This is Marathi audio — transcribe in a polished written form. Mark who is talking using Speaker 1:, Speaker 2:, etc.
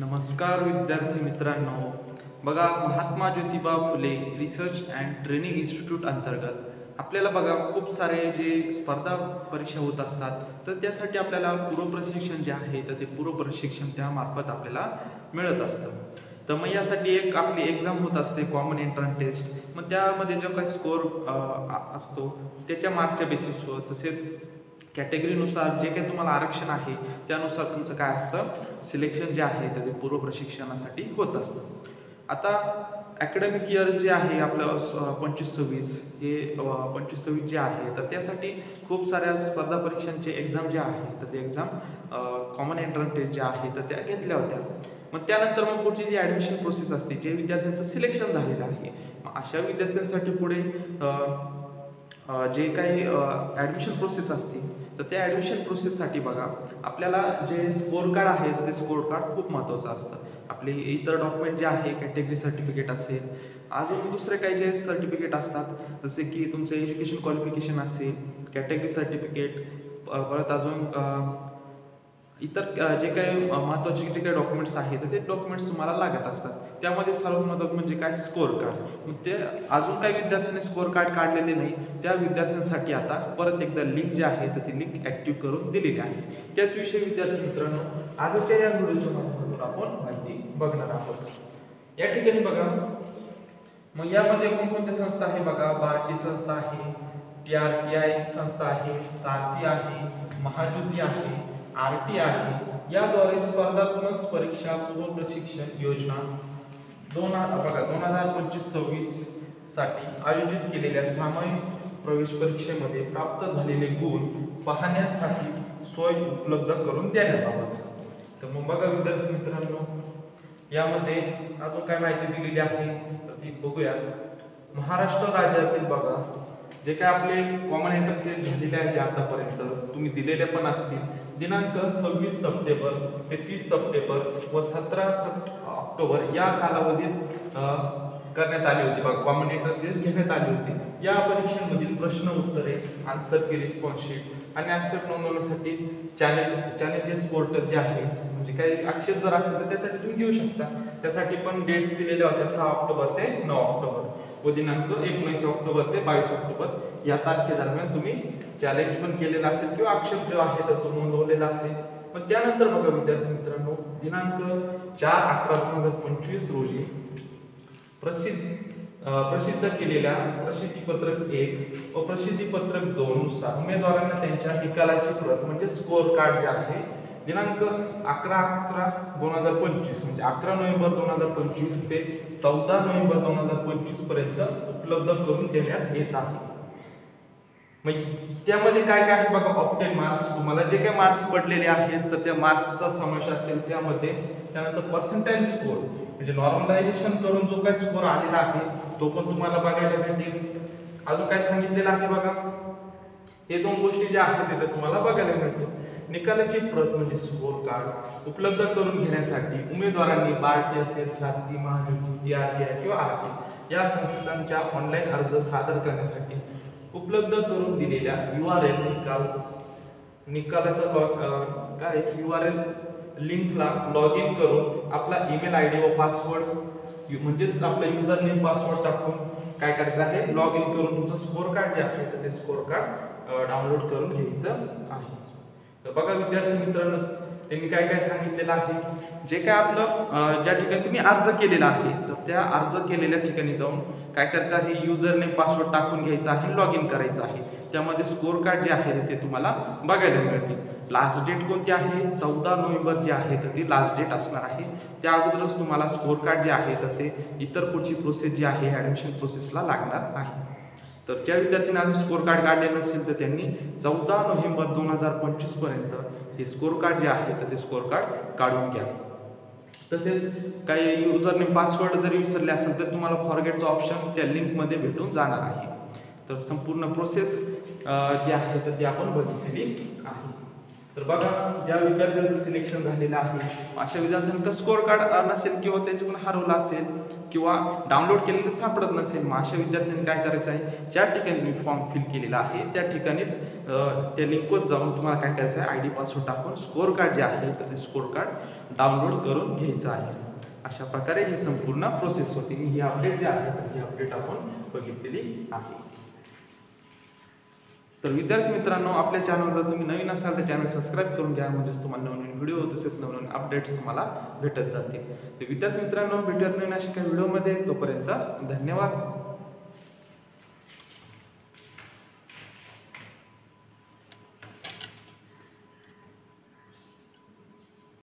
Speaker 1: नमस्कार विद्यार्थी मित्रांनो. बघा, Mahatma Jyotiba Phule research and training institute अंतर्गत आपल्याला बघा खूप सारे जे स्पर्धा परीक्षा होत असतात, तर त्यासाठी आपल्याला पूर्वप्रशिक्षण जे आहे तर ते पूर्वप्रशिक्षण त्यामार्फत आपल्याला मिळत असतं. तर मग यासाठी एक आपली एक्झाम होत असते, कॉमन एंट्रन्स टेस्ट. मग त्यामध्ये जो काही स्कोर असतो त्याच्या मार्कच्या बेसिसवर, तसेच कॅटेगरीनुसार जे काही तुम्हाला आरक्षण आहे त्यानुसार तुमचं काय असतं, सिलेक्शन जे आहे तर ते पूर्व प्रशिक्षणासाठी होत असतं. आता ॲकॅडमिक इयर जे आहे आपलं 25-26 हे 25-26 जे आहे तर त्यासाठी खूप साऱ्या स्पर्धा परीक्षांचे एक्झाम जे आहे तर ते एक्झाम कॉमन एंट्रन्स टेस्ट जे आहे तर त्या घेतल्या होत्या. मग त्यानंतर मग पुढची जी ॲडमिशन प्रोसेस असते, जे विद्यार्थ्यांचं सिलेक्शन झालेलं आहे, मग अशा विद्यार्थ्यांसाठी पुढे जे काही ॲडमिशन प्रोसेस असते तर त्या ॲडमिशन प्रोसेससाठी बघा आपल्याला जे स्कोर कार्ड आहे तर ते स्कोर कार्ड खूप महत्त्वाचं असतं. आपले इतर डॉक्युमेंट जे आहे, कॅटेगरी सर्टिफिकेट असेल, अजून दुसरे काही जे सर्टिफिकेट असतात, जसे की तुमचं एज्युकेशन क्वालिफिकेशन असेल, कॅटेगरी सर्टिफिकेट, परत अजून इतर जे काही महत्त्वाचे जे काही डॉक्युमेंट्स आहेत तर ते डॉक्युमेंट्स तुम्हाला लागत असतात. त्यामध्ये सर्वात महत्त्वाचं म्हणजे काय, स्कोर कार्ड. मग ते अजून काही विद्यार्थ्यांनी स्कोर कार्ड काढलेले नाही, त्या विद्यार्थ्यांसाठी आता परत एकदा लिंक जी आहे तर ती लिंक ॲक्टिव्ह करून दिलेली आहे. त्याचविषयी विद्यार्थी मित्रांनो आजच्या या व्हिडिओच्या माध्यमातून आपण माहिती बघणार आहोत. या ठिकाणी बघा, मग यामध्ये कोणकोणत्या संस्था आहे बघा, भारतीय संस्था आहे, TRTI संस्था आहे, सारथी आहे, महाज्योती आहे, RT आहे. याद्वारे स्पर्धात्मक परीक्षा पूर्व प्रशिक्षण योजना 2025-26 साठी आयोजित केलेल्या सामायिक प्रवेश परीक्षेमध्ये प्राप्त झालेले गुण पाहण्यासाठी सोय उपलब्ध करून देण्यात आहोत. तर मग बघा विद्यार्थी मित्रांनो, यामध्ये अजून काय माहिती दिलेली आहे तर ती बघूयात. महाराष्ट्र राज्यातील बघा जे काय आपले कॉमन एंट्रन्स टेस्ट झालेले आहेत आतापर्यंत तुम्ही दिलेले पण असतील, दिनांक 26 सप्टेंबर ते 30 सप्टेंबर व 17 ऑक्टोबर या कालावधीत करण्यात आली होती बघा, कॉमन एंट्रन्स टेस्ट घेण्यात आली होती. या परीक्षेमधील प्रश्न उत्तरे, आन्सर की रिस्पॉन्स आणि आक्षेप नोंदवण्यासाठी चॅलेंजेस पोर्टल जे आहे, म्हणजे काही आक्षेप जर असेल तर त्यासाठी तुम्ही घेऊ शकता. त्यासाठी पण डेट्स दिलेल्या होत्या 6 ऑक्टोबर ते 9 ऑक्टोबर व दिनांक 19 ऑक्टोबर ते 22 ऑक्टोबर या तारखेदरम्यान तुम्ही चॅलेंज पण केलेला असेल किंवा आक्षेप जो आहे तर तो नोंदवलेला असेल. मग त्यानंतर बघा विद्यार्थी मित्रांनो, दिनांक 4/11/2025 रोजी प्रसिद्ध केलेल्या प्रसिद्धीपत्रक 1 व प्रसिद्धीपत्रक 2 नुसार उमेदवारांना त्यांच्या निकालाची प्रत म्हणजे स्कोर कार्ड जे आहे दिनांक 11/11/2025 म्हणजे 11 नोव्हेंबर 2025 ते 14 नोव्हेंबर 2025 पर्यंत उपलब्ध करून देण्यात येत आहे. मग त्यामध्ये काय काय आहे बघा, ऑप्टेन मार्क्स, तुम्हाला जे काही मार्क्स पडलेले आहेत तर त्या मार्क्सचा समावेश असेल त्यामध्ये. त्यानंतर पर्सेंटाइल स्कोर म्हणजे नॉर्मलायझेशन करून जो काही स्कोर आलेला आहे तो पण तुम्हाला बघायला भेटेल. अजून काय सांगितलेलं आहे बघा, हे दोन गोष्टी ज्या आहेत ते तुम्हाला बघायला मिळतील. निकालाची प्रत म्हणजे स्कोर कार्ड उपलब्ध करून घेण्यासाठी उमेदवारांनी बार्टी असेल, सारथी, महाज्योती, TRTI किंवा RT या संस्थांच्या ऑनलाईन अर्ज सादर करण्यासाठी उपलब्ध करून दिलेल्या URL निकालाचा काय URL लिंकला लॉग इन करून आपला ईमेल ID व पासवर्ड म्हणजेच आपला युजर नेम पासवर्ड टाकून काय करायचं आहे, लॉग इन करून तुमचं स्कोर कार्ड जे आहे तर ते स्कोर कार्ड डाउनलोड करून घ्यायचं आहे. तर बघा विद्यार्थी मित्रांनो, त्यांनी काय काय सांगितलेलं आहे, जे काय आपलं ज्या ठिकाणी तुम्ही अर्ज केलेला आहे तर त्या अर्ज केलेल्या ठिकाणी जाऊन काय करायचं आहे, युजर नेम पासवर्ड टाकून घ्यायचं आहे, लॉग इन करायचं आहे. त्यामध्ये स्कोर कार्ड जे आहे ते तुम्हाला बघायला मिळतील. लास्ट डेट कोणती आहे, 14 नोव्हेंबर जे आहे तर ती लास्ट डेट असणार आहे. त्या अगोदरच तुम्हाला स्कोर कार्ड जे आहे तर ते इतर पुढची प्रोसेस जी आहे ॲडमिशन प्रोसेसला लागणार आहे. तर ज्या विद्यार्थ्यांनी अजून स्कोर कार्ड काढले नसेल तर त्यांनी 14 नोव्हेंबर 2025 पर्यंत हे स्कोर कार्ड जे आहे तर ते स्कोर कार्ड काढून घ्या. तसेच काही युजर नेम पासवर्ड जरी विसरले असेल तर तुम्हाला फॉरगेटचं ऑप्शन त्या लिंकमध्ये भेटून जाणार आहे. तर संपूर्ण प्रोसेस जी आहे तर ती आपण बघितलेली आहे. तर बघा, ज्या विद्यार्थ्यांचं सिलेक्शन झालेलं आहे अशा विद्यार्थ्यांचं स्कोअर कार्ड नसेल किंवा त्यांच्याकडून हरवलं असेल किंवा डाउनलोड केलेलं सापडत नसेल, मग अशा विद्यार्थ्यांनी काय करायचं आहे, ज्या ठिकाणी मी फॉर्म फिल केलेला आहे त्या ठिकाणीच त्या लिंकवर जाऊन तुम्हाला काय करायचं आहे, ID पासवर्ड टाकून स्कोअर कार्ड जे आहे तर ते स्कोअर कार्ड डाउनलोड करून घ्यायचं आहे. अशा प्रकारे ही संपूर्ण प्रोसेस होती. ही अपडेट जे आहे तर ही अपडेट आपण बघितलेली आहे. तर विद्यार्थी मित्रांनो, आपल्या चॅनल जर तुम्ही नवीन असाल तर चॅनल सबस्क्राईब करून घ्या, म्हणजेच तुम्हाला नवीन व्हिडिओ तसेच नवीन अपडेट्स तुम्हाला भेटत जातील. तर विद्यार्थी मित्रांनो, भेटूयात नवीन अशा काही व्हिडिओमध्ये. तोपर्यंत धन्यवाद.